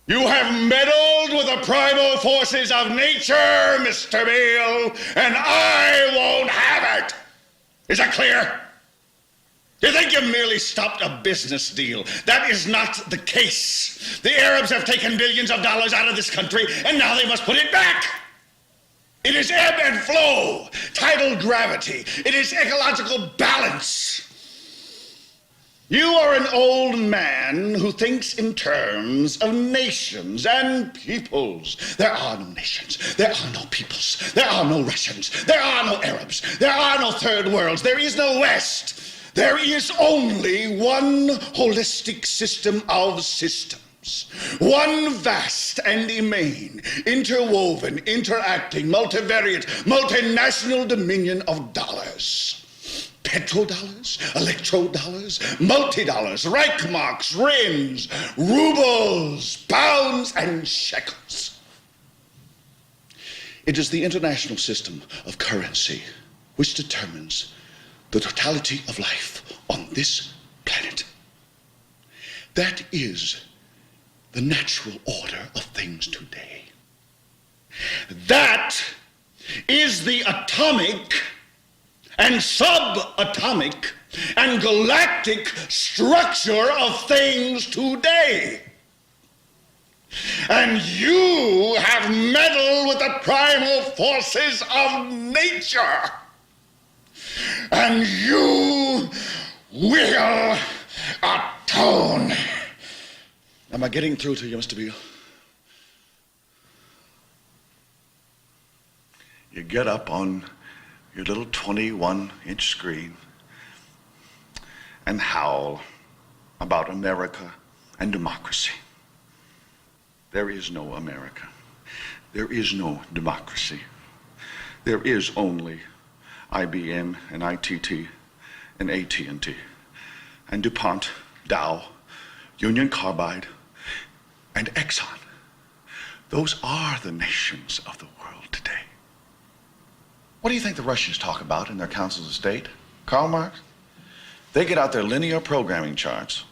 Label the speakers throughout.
Speaker 1: You have meddled with the primal forces of nature, Mr. Beale, and I won't have it. Is that clear? You think you merely stopped a business deal? That is not the case. The Arabs have taken billions of dollars out of this country, and now they must put it back. It is ebb and flow, tidal gravity. It is ecological balance. You are an old man who thinks in terms of nations and peoples. There are no nations. There are no peoples. There are no Russians. There are no Arabs. There are no third worlds. There is no West. There is only one holistic system of systems. One vast and immane, interwoven, interacting, multivariate, multinational dominion of dollars. Petrodollars, electrodollars, multi-dollars, Reichmarks, rims, rubles, pounds, and shekels. It is the international system of currency which determines the totality of life on this planet. That is the natural order of things today. That is the atomic and subatomic and galactic structure of things today. And you have meddled with the primal forces of nature. And you will atone. Am I getting through to you, Mr. Beale? You get up on your little 21-inch screen and howl about America and democracy. There is no America. There is no democracy. There is only IBM and ITT and AT&T and DuPont, Dow, Union Carbide, and Exxon. Those are the nations of the world today. What do you think the Russians talk about in their councils of state? Karl Marx? They get out their linear programming charts,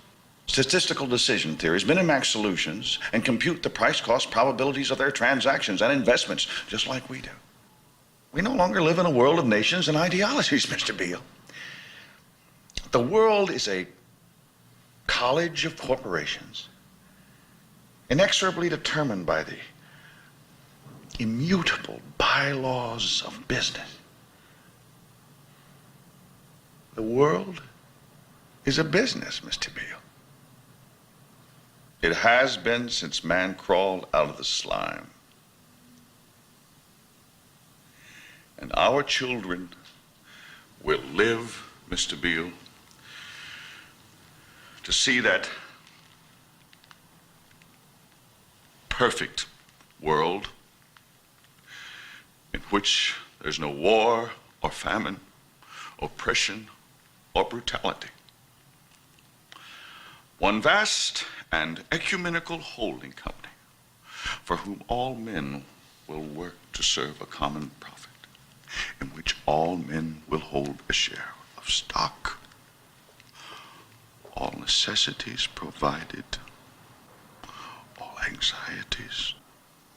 Speaker 1: statistical decision theories, Minimax solutions, and compute the price-cost probabilities of their transactions and investments, just like we do. We no longer live in a world of nations and ideologies, Mr. Beale. The world is a college of corporations, inexorably determined by the immutable bylaws of business. The world is a business, Mr. Beale. It has been since man crawled out of the slime. And our children will live, Mr. Beale, to see that perfect world in which there's no war or famine, oppression or brutality. One vast and ecumenical holding company for whom all men will work to serve a common profit, in which all men will hold a share of stock, all necessities provided, all anxieties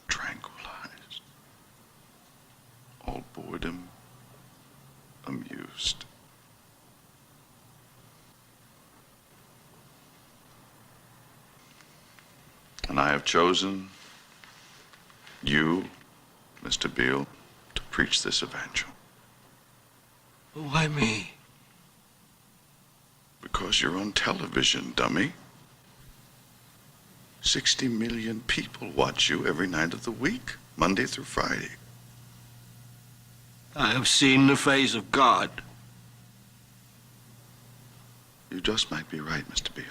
Speaker 1: tranquilized, all boredom amused. And I have chosen you, Mr. Beale, to preach this evangel.
Speaker 2: Why me?
Speaker 1: Because you're on television, dummy. 60 million people watch you every night of the week, Monday through Friday.
Speaker 2: I have seen the face of God.
Speaker 1: You just might be right, Mr. Beale.